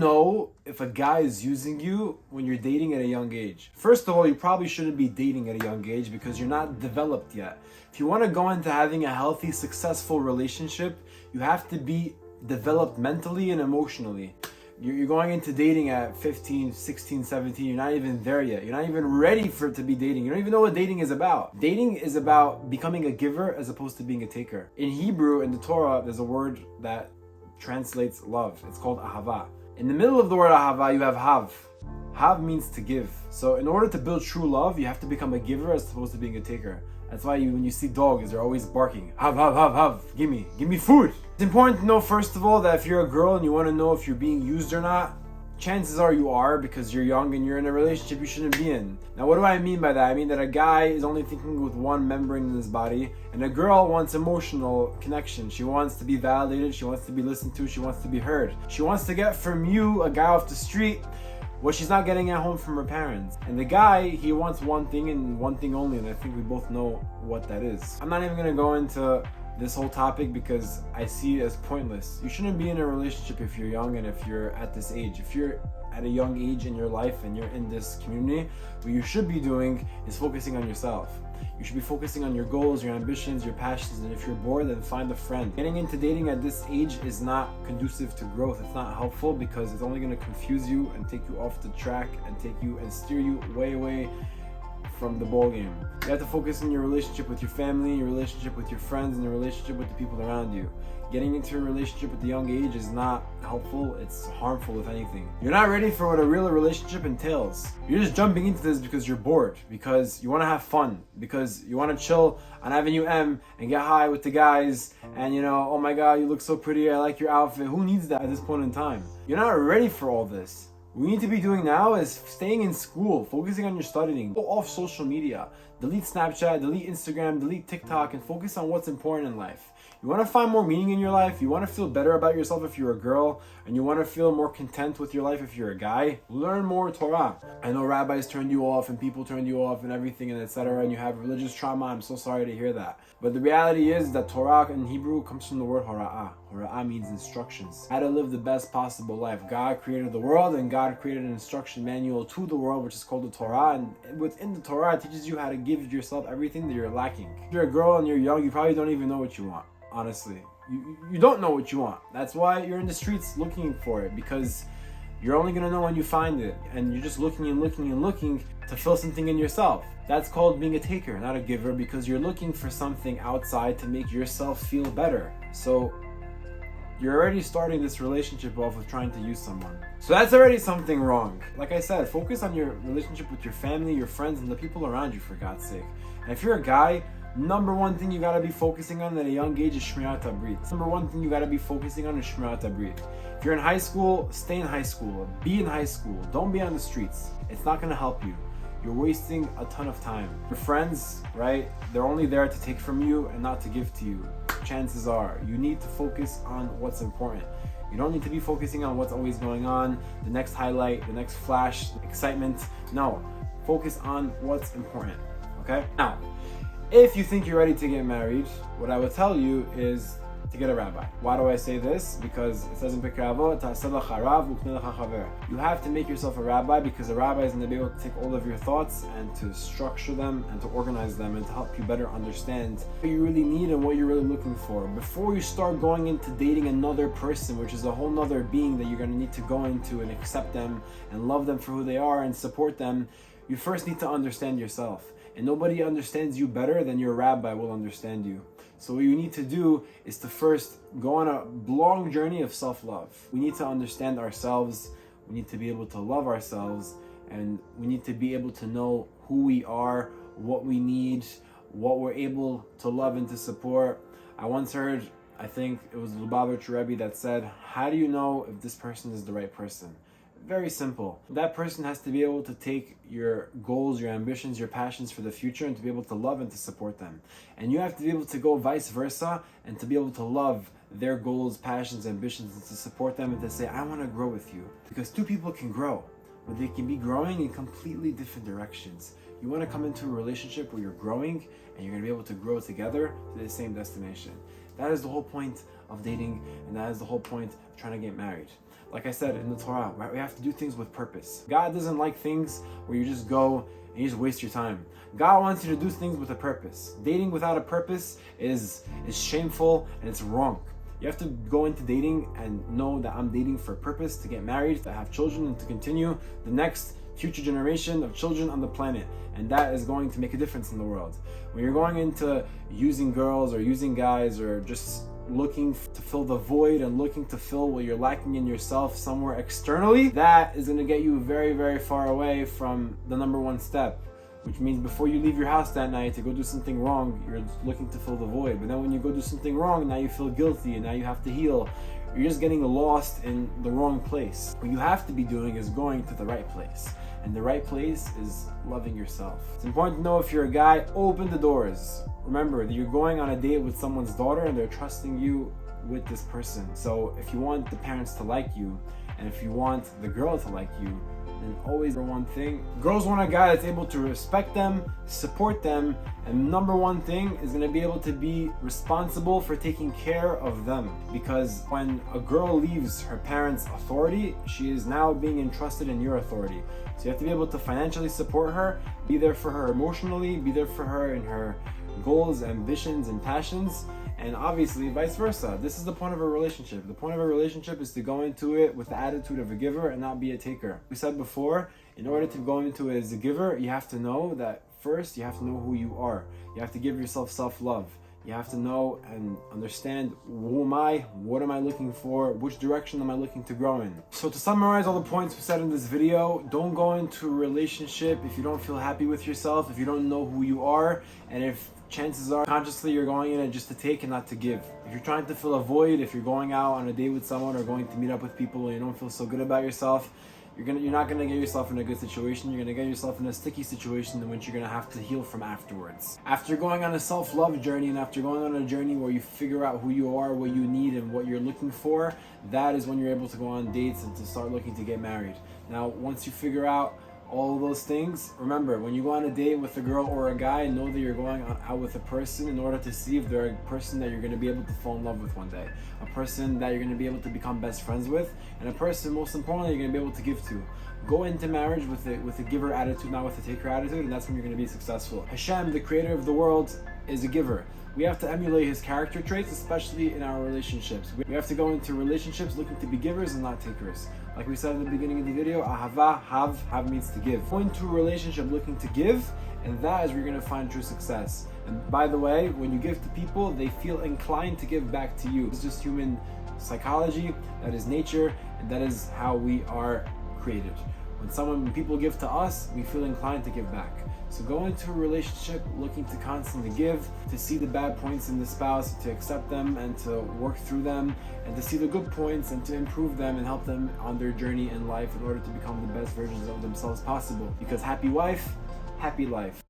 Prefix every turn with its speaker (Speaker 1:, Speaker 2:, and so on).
Speaker 1: know if a guy is using you when you're dating at a young age? First of all, you probably shouldn't be dating at a young age because you're not developed yet. If you want to go into having a healthy, successful relationship, you have to be developed mentally and emotionally. You're going into dating at 15, 16, 17. You're not even there yet. You're not even ready for it to be dating. You don't even know what dating is about. Dating is about becoming a giver as opposed to being a taker. In Hebrew, in the Torah, there's a word that translates love. It's called ahava. In the middle of the word ahava, you have hav. Hav means to give. So in order to build true love, you have to become a giver as opposed to being a taker. That's why when you see dogs, they're always barking. Hav, hav, hav, hav. Give me food. It's important to know, first of all, that if you're a girl and you want to know if you're being used or not, chances are you are, because you're young and you're in a relationship you shouldn't be in. Now, what do I mean by that? I mean that a guy is only thinking with one membrane in his body, and a girl wants emotional connection. She wants to be validated, she wants to be listened to, she wants to be heard. She wants to get from you, a guy off the street, what she's not getting at home from her parents. And the guy, he wants one thing and one thing only, and I think we both know what that is. I'm not even gonna go into this whole topic because I see it as pointless. You shouldn't be in a relationship if you're young and if you're at this age. If you're at a young age in your life and you're in this community, what you should be doing is focusing on yourself. You should be focusing on your goals, your ambitions, your passions, and if you're bored, then find a friend. Getting into dating at this age is not conducive to growth. It's not helpful because it's only going to confuse you and take you off the track and take you and steer you way away from the ball game. You have to focus on your relationship with your family, your relationship with your friends, and your relationship with the people around you. Getting into a relationship at the young age is not helpful, it's harmful if anything. You're not ready for what a real relationship entails. You're just jumping into this because you're bored, because you want to have fun, because you want to chill on Avenue M and get high with the guys and oh my god, you look so pretty, I like your outfit. Who needs that at this point in time? You're not ready for all this. What you need to be doing now is staying in school, focusing on your studying. Go off social media. Delete Snapchat, delete Instagram, delete TikTok, and focus on what's important in life. You want to find more meaning in your life, you want to feel better about yourself if you're a girl, and you want to feel more content with your life if you're a guy, learn more Torah. I know rabbis turned you off and people turned you off and everything and etc. and you have religious trauma. I'm so sorry to hear that. But the reality is that Torah in Hebrew comes from the word hora'ah. Hora'ah means instructions. How to live the best possible life. God created the world and God created an instruction manual to the world, which is called the Torah. And within the Torah, it teaches you how to give yourself everything that you're lacking. If you're a girl and you're young, you probably don't even know what you want. Honestly, you don't know what you want. That's why you're in the streets looking for it, because you're only gonna know when you find it, and you're just looking and looking and looking to fill something in yourself. That's called being a taker, not a giver, because you're looking for something outside to make yourself feel better. So you're already starting this relationship off with trying to use someone. So that's already something wrong. Like I said, focus on your relationship with your family, your friends, and the people around you, for God's sake. And if you're a guy, number one thing you gotta be focusing on at a young age is Shmirat HaBrit. Number one thing you gotta be focusing on is Shmirat HaBrit. If you're in high school, stay in high school. Be in high school. Don't be on the streets. It's not gonna help you. You're wasting a ton of time. Your friends, right? They're only there to take from you and not to give to you. Chances are, you need to focus on what's important. You don't need to be focusing on what's always going on, the next highlight, the next flash, excitement. No, focus on what's important, okay? Now, if you think you're ready to get married, what I would tell you is to get a rabbi. Why do I say this? Because it says in Pirkei Avot, you have to make yourself a rabbi, because a rabbi is going to be able to take all of your thoughts and to structure them and to organize them and to help you better understand what you really need and what you're really looking for. Before you start going into dating another person, which is a whole nother being that you're going to need to go into and accept them and love them for who they are and support them, you first need to understand yourself. And nobody understands you better than your rabbi will understand you. So what you need to do is to first go on a long journey of self-love. We need to understand ourselves, we need to be able to love ourselves, and we need to be able to know who we are, what we need, what we're able to love and to support. I once heard, I think it was Lubavitch Rebbe that said, how do you know if this person is the right person? Very simple. That person has to be able to take your goals, your ambitions, your passions for the future and to be able to love and to support them. And you have to be able to go vice versa and to be able to love their goals, passions, ambitions, and to support them and to say, I want to grow with you. Because two people can grow, but they can be growing in completely different directions. You want to come into a relationship where you're growing and you're going to be able to grow together to the same destination. That is the whole point of dating, and that is the whole point of trying to get married. Like I said in the Torah, right? We have to do things with purpose. God doesn't like things where you just go and you just waste your time. God wants you to do things with a purpose. Dating without a purpose is shameful and it's wrong. You have to go into dating and know that I'm dating for a purpose, to get married, to have children, and to continue the next future generation of children on the planet. And that is going to make a difference in the world. When you're going into using girls or using guys or just looking to fill the void and looking to fill what you're lacking in yourself somewhere externally, that is going to get you very, very far away from the number one step. Which means before you leave your house that night to go do something wrong, you're looking to fill the void. But then when you go do something wrong, now you feel guilty and now you have to heal. You're just getting lost in the wrong place. What you have to be doing is going to the right place. And the right place is loving yourself. It's important to know, if you're a guy, open the doors. Remember that you're going on a date with someone's daughter and they're trusting you with this person. So if you want the parents to like you, and if you want the girl to like you, then always remember one thing. Girls want a guy that's able to respect them, support them, and number one thing is going to be able to be responsible for taking care of them. Because when a girl leaves her parents' authority, she is now being entrusted in your authority. So you have to be able to financially support her, be there for her emotionally, be there for her in her goals, ambitions, and passions. And obviously vice versa. This is the point of a relationship. The point of a relationship is to go into it with the attitude of a giver and not be a taker. We said before, in order to go into it as a giver, you have to know that first you have to know who you are. You have to give yourself self-love. You have to know and understand, who am I? What am I looking for? Which direction am I looking to grow in? So to summarize all the points we said in this video, don't go into a relationship if you don't feel happy with yourself, if you don't know who you are, and if chances are consciously you're going in it just to take and not to give. If you're trying to fill a void, if you're going out on a date with someone or going to meet up with people and you don't feel so good about yourself, you're not gonna get yourself in a good situation. You're gonna get yourself in a sticky situation in which you're gonna have to heal from afterwards. After going on a self-love journey and after going on a journey where you figure out who you are, what you need, and what you're looking for, that is when you're able to go on dates and to start looking to get married. Now, once you figure out all of those things, remember, when you go on a date with a girl or a guy, know that you're going out with a person in order to see if they're a person that you're going to be able to fall in love with one day, a person that you're going to be able to become best friends with, and a person, most importantly, you're going to be able to give to. Go into marriage with a giver attitude, not with a taker attitude, and that's when you're going to be successful. Hashem, the creator of the world, is a giver. We have to emulate his character traits, especially in our relationships. We have to go into relationships looking to be givers and not takers. Like we said in the beginning of the video, ahava, have means to give. Go into a relationship looking to give, and that is where you're going to find true success. And by the way, when you give to people, they feel inclined to give back to you. It's just human psychology, that is nature, and that is how we are created. When people give to us, we feel inclined to give back. So go into a relationship looking to constantly give, to see the bad points in the spouse, to accept them and to work through them, and to see the good points and to improve them and help them on their journey in life in order to become the best versions of themselves possible. Because happy wife, happy life.